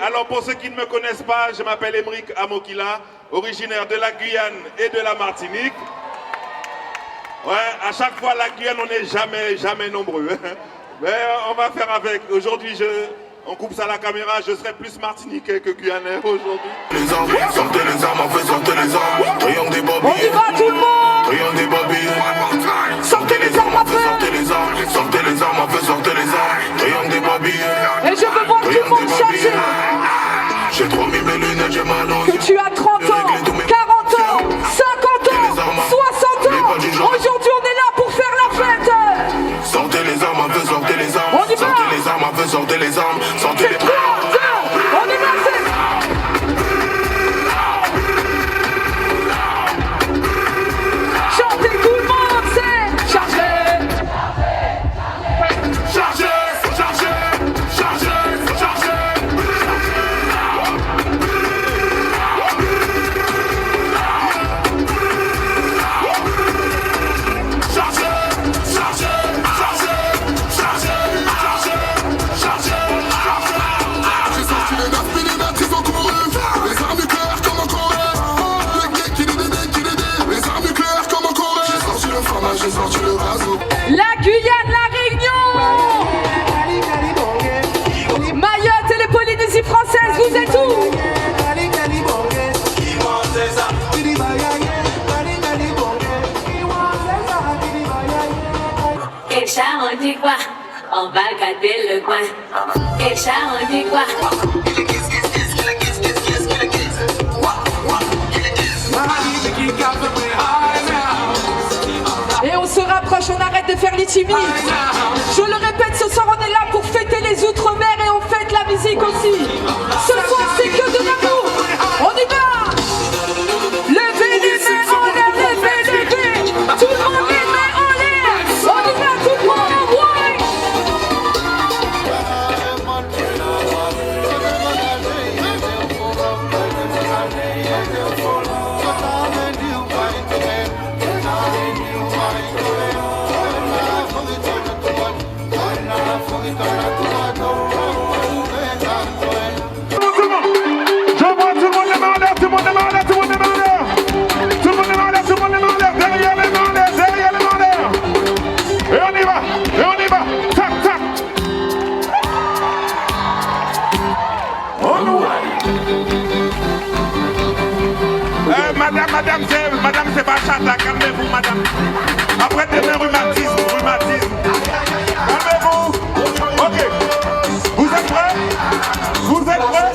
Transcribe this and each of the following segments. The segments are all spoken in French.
Alors pour ceux qui ne me connaissent pas, je m'appelle Émeric Amokila, originaire de la Guyane et de la Martinique. Ouais, à chaque fois la Guyane, on n'est jamais nombreux. Mais on va faire avec. Aujourd'hui, on coupe ça à la caméra, je serai plus martiniquais que guyanais aujourd'hui. Les armes, sortez les armes, on fait sortir les armes. Triangle des bobbies. On y va tout le monde. Triangle des bobbies. Sortez les armes à feu. Sortez les armes, sortez les armes, on fait sortir les armes. Triangle des bobbies. Et je veux voir tout le monde charger. J'ai trop mis mes lunettes, j'ai mal aux yeux. Que tu as 30 ans, 40 ans, 50 ans, 60 ans. Aujourd'hui on est là pour faire la fête. Sortez les armes, on fait sortir les armes. On y va. Sortez les armes, on fait sortir les armes. Sortez les 3, 2, on est là, chantez tout le monde, c'est chargé. chargez, chargez, chargez, chargez. La Guyane, la Réunion, Mayotte et les Polynésies françaises, vous êtes où? Kecha, on dit quoi? On va gâter le coin. Kecha, on dit quoi? Et on se rapproche, on arrête de faire les timides. Je le répète, ce soir on est là pour fêter les Outre-mer et on fête la musique aussi. Ce soir c'est que de l'amour. On y va. Levez les mains en l'air, levez les mains. Tout le monde les mains en l'air. On y va tout le monde. Ouais. Madame, c'est pas chata, calmez-vous, madame. Après demain, rhumatisme. Calmez-vous. Ok. Vous êtes prêts? Vous êtes prêts?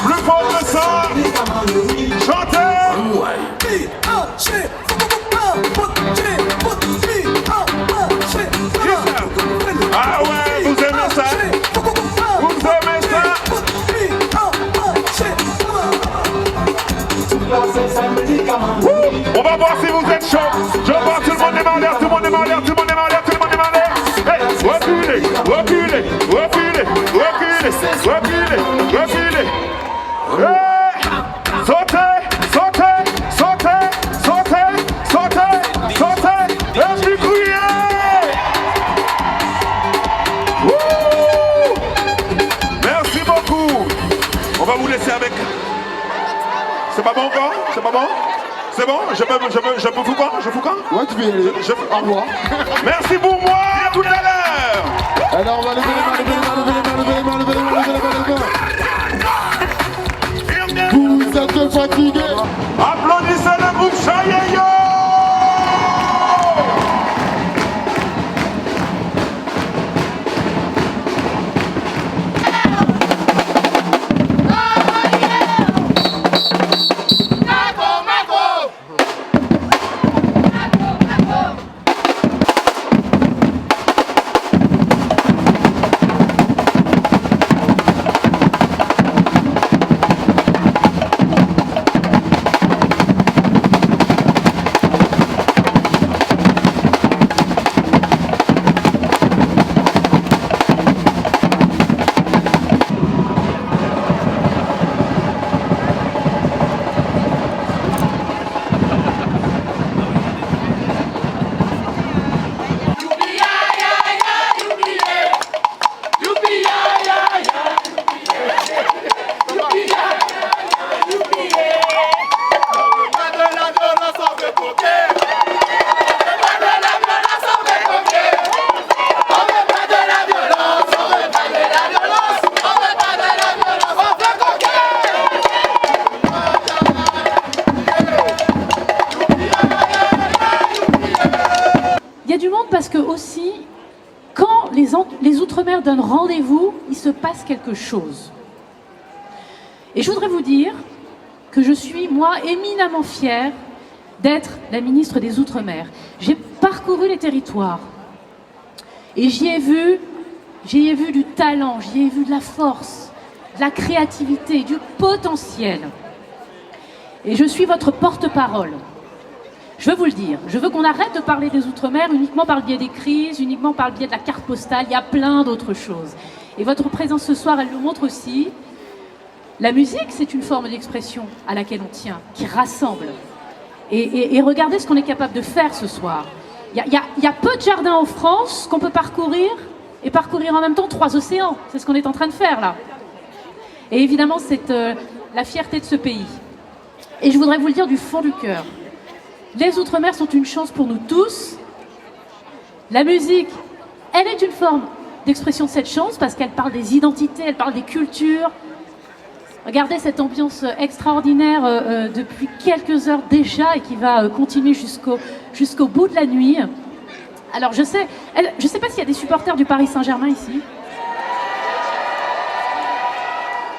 Plus fort que ça. Chantez. Ah ouais, vous aimez ça? Vous aimez ça? On va voir si vous êtes chaud. Je vois tout le monde est en l'air, tout le monde est en l'air, tout le monde est en l'air, tout le monde est en l'air. Hey, reculez, reculez, reculez, reculez, reculez, reculez. Hey, sautez, sautez, sautez, sautez, sautez, sautez, et puis criez. Merci beaucoup. On va vous laisser avec. C'est pas bon encore? C'est pas bon? C'est bon? Je peux vous quand? Je vous quand? Ouais, tu peux y aller. Au revoir. Merci pour moi, à tout à l'heure. Alors, on va lever les mains. Vous êtes fatigués. Applaudissez le groupe Chayeyo. Il y a du monde parce que aussi, quand les Outre-mer donnent rendez-vous, il se passe quelque chose. Et je voudrais vous dire que je suis, moi, éminemment fière d'être la ministre des Outre-mer. J'ai parcouru les territoires et j'y ai vu du talent, j'y ai vu de la force, de la créativité, du potentiel. Et je suis votre porte-parole. Je veux vous le dire, je veux qu'on arrête de parler des Outre-mer uniquement par le biais des crises, uniquement par le biais de la carte postale, il y a plein d'autres choses. Et votre présence ce soir, elle le montre aussi. La musique, c'est une forme d'expression à laquelle on tient, qui rassemble. Et regardez ce qu'on est capable de faire ce soir. Il y a peu de jardins en France qu'on peut parcourir, et parcourir en même temps 3 océans. C'est ce qu'on est en train de faire là. Et évidemment, c'est la fierté de ce pays. Et je voudrais vous le dire du fond du cœur. Les Outre-mer sont une chance pour nous tous. La musique, elle est une forme d'expression de cette chance parce qu'elle parle des identités, elle parle des cultures. Regardez cette ambiance extraordinaire depuis quelques heures déjà et qui va continuer jusqu'au bout de la nuit. Alors je sais pas s'il y a des supporters du Paris Saint-Germain ici.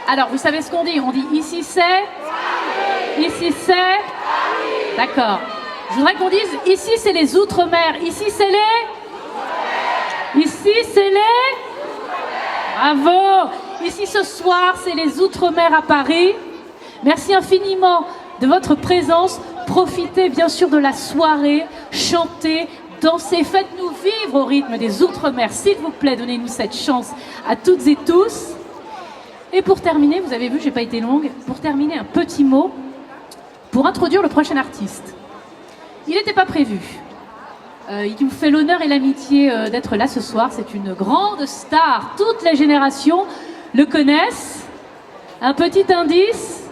Alors vous savez ce qu'on dit? On dit ici c'est, ici c'est. D'accord. Je voudrais qu'on dise ici c'est les Outre-mer, ici c'est les. Ici c'est les. Bravo. Ici ce soir, c'est les Outre-mer à Paris. Merci infiniment de votre présence. Profitez bien sûr de la soirée. Chantez, dansez, faites-nous vivre au rythme des Outre-mer. S'il vous plaît, donnez-nous cette chance à toutes et tous. Et pour terminer, vous avez vu, j'ai pas été longue. Pour terminer, un petit mot pour introduire le prochain artiste. Il n'était pas prévu. Il nous fait l'honneur et l'amitié d'être là ce soir. C'est une grande star. Toutes les générations le connaissent. Un petit indice.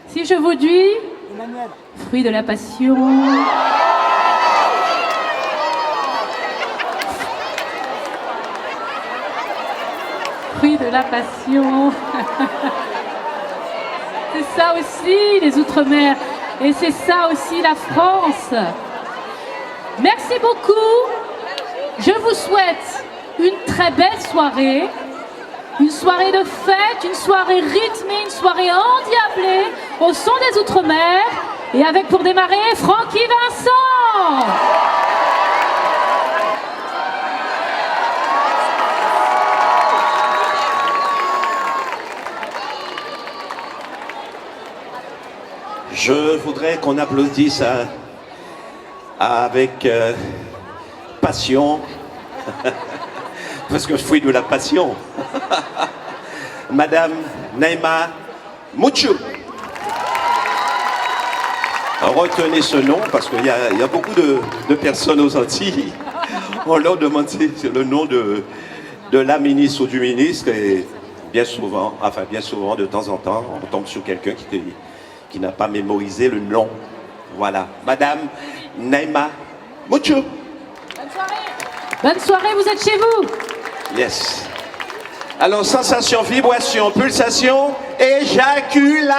Si je vous dis fruit de la passion. Fruit de la passion. C'est ça aussi les Outre-mer. Et c'est ça aussi la France. Merci beaucoup. Je vous souhaite une très belle soirée. Une soirée de fête, une soirée rythmée, une soirée endiablée au son des Outre-mer. Et avec pour démarrer, Francky Vincent. Je voudrais qu'on applaudisse avec passion, parce que je suis de la passion, Madame Naima Mouchou. Retenez ce nom, parce qu'il y a beaucoup de personnes aux Antilles. On leur demande le nom de la ministre ou du ministre, et bien souvent, de temps en temps, on tombe sur quelqu'un qui n'a pas mémorisé le nom. Voilà, Madame Naima Mouchou. Bonne soirée. Bonne soirée, vous êtes chez vous. Yes. Alors, sensation, vibration, pulsation, éjaculat,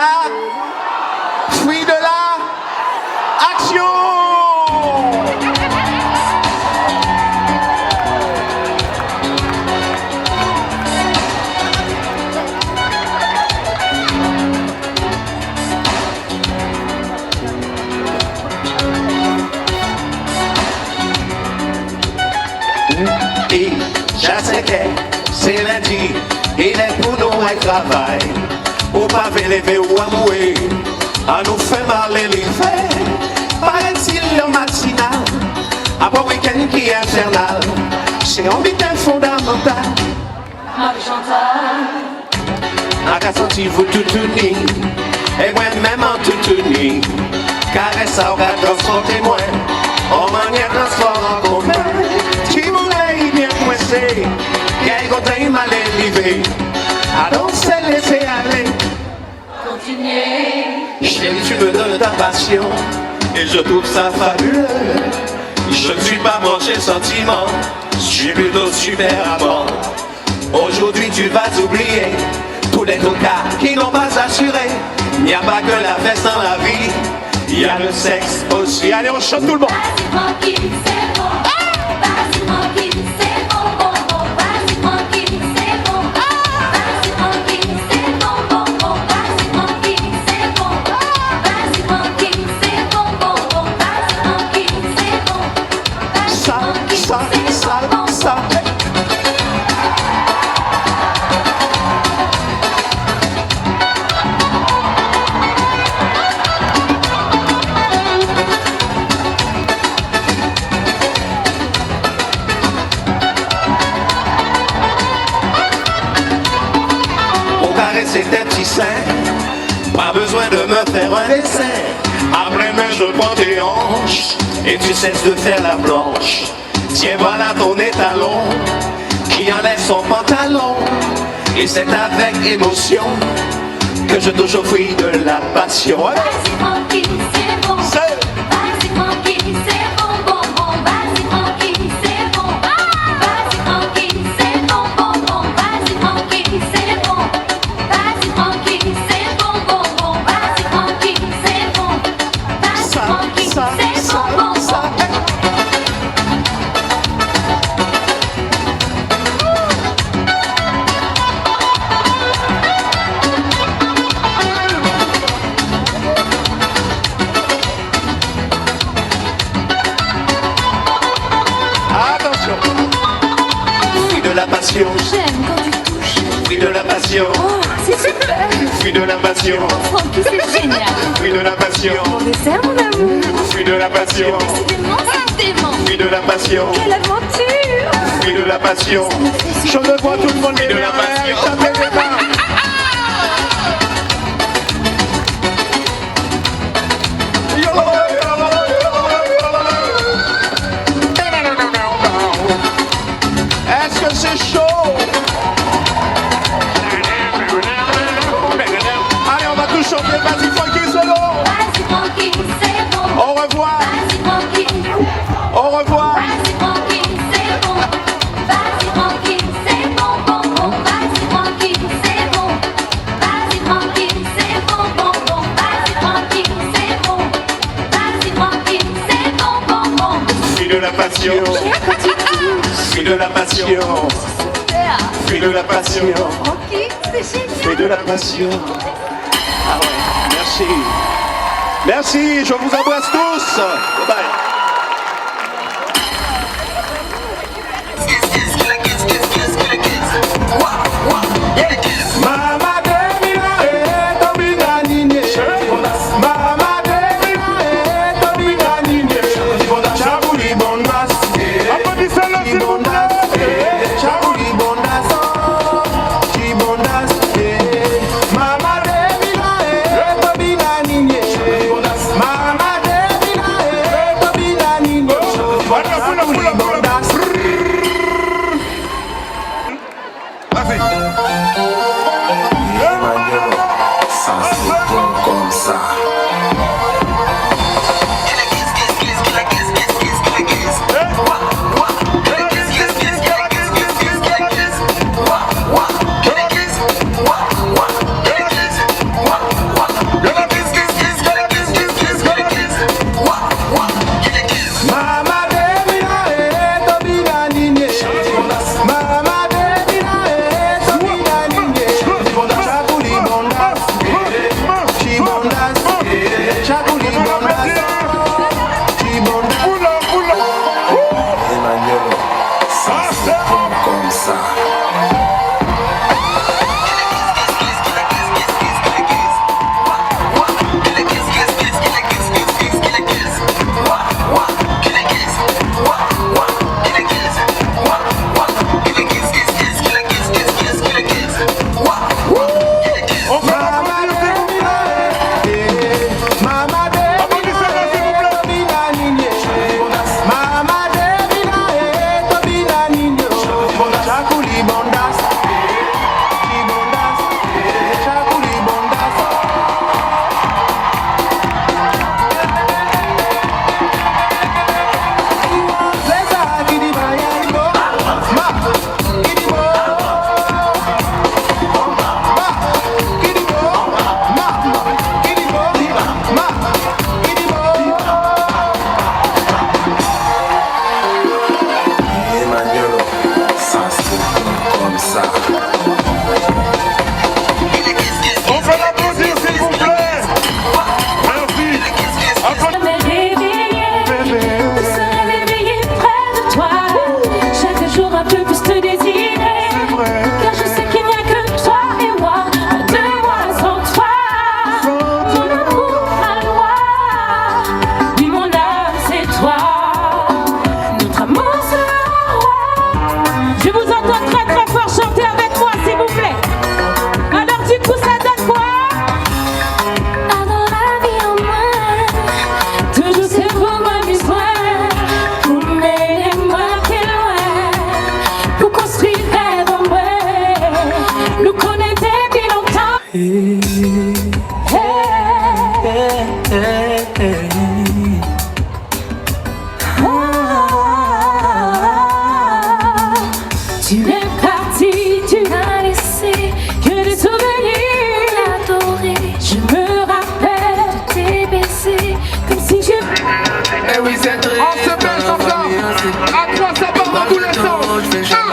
fruit de la action. Et je sais que c'est lundi, il est pour nous un travail. Ou pas lever ou amouer, à nous faire mal l'hiver. Paraît-il le matinal, après week-end qui est infernal. C'est un bitin fondamental. A qu'à sentir vous tout uni, et moi-même en tout uni. Caresse à aura transporté moi, en manière transport en commun. Tu voulais bien coincé, qu'elle contre mal élevé. À danser, laisser aller. Continuer. Chérie, tu me donnes ta passion, et je trouve ça fabuleux. Je ne suis pas branché sentiment, je suis plutôt super amant. Aujourd'hui tu vas t'oublier tous les tocards qui n'ont pas assuré. Il n'y a pas que la fête dans la vie, il y a le sexe aussi. Allez, on chante tout le monde. Vas-y tranquille, c'est bon. Vas-y tranquille, c'est bon, bon, bon. Vas-y tranquille, c'est bon. Vas-y tranquille, c'est bon, bon, bon. Vas-y tranquille, c'est bon. Vas-y tranquille, c'est bon, bon, bon. Vas-y tranquille, c'est bon. Ça, ça, ça, ça. Caresser tes petits seins, pas besoin de me faire un dessin. Après main je prends tes hanches et tu cesses de faire la blanche. Tiens voilà ton étalon qui enlève son pantalon. Et c'est avec émotion que je touche au fruit de la passion. Vas-y tranquille, c'est bon. Vas-y tranquille, c'est bon, bon, bon. Vas-y tranquille, c'est bon. Vas-y tranquille, c'est bon, bon, bon. Vas-y tranquille, c'est bon. Vas-y tranquille, c'est bon, bon, bon. Vas-y tranquille, c'est bon. Vas-y tranquille, c'est bon, bon, bon. Attention. Fruit de la passion. J'aime quand tu touches. Fruit de la passion. Oh, c'est super. Fruit de la passion. Francky, c'est génial. Fruit de la passion. Mon dessert, mon amour. Fruit de la passion. Décidément, c'est dément. Fruit de la passion. Quelle aventure. Fruit de la passion. Je me vois tout le monde de la passion. Tapez les mains. Est-ce que c'est chaud? Allez, on va tous chanter. Vas-y, Francky solo. Vas-y tranquille, c'est bon. Au revoir. Vas-y tranquille. Au revoir. Vas-y tranquille, c'est bon. Vas-y tranquille, c'est bon, bon, bon. Vas-y tranquille, c'est bon. Vas-y tranquille, c'est bon, bon, bon. Vas-y tranquille, c'est bon. Vas-y tranquille, c'est bon, bon, bon. Fruit de la passion. Fruit de la passion. Fruit de la passion. Francky, c'est génial. Fruit de la passion. Ah ouais, merci. Merci, je vous embrasse tous. Bye bye. Mama Devina Tobina Nine. Mama Devina Tobina Nine. Chabuli Bondas. Applaudissez-le, s'il vous plaît. Chabuli Bondas. Chibondas. Mama Devina Tobina Nine. Mama Devina Tobina Nine. Chabuli Bondas. Vas-y. Ça c'est bon comme ça. Mama Devina Tobina Nine. Mama Devina Tobina Nine. Chabuli Bondas. Chibondas. Chabuli Bondas. Chibondas. Oula, oula. Emmanuel, ça c'est bon comme ça. oui, c'est très. On se baisse encore. À 3, ça part dans tous les sens.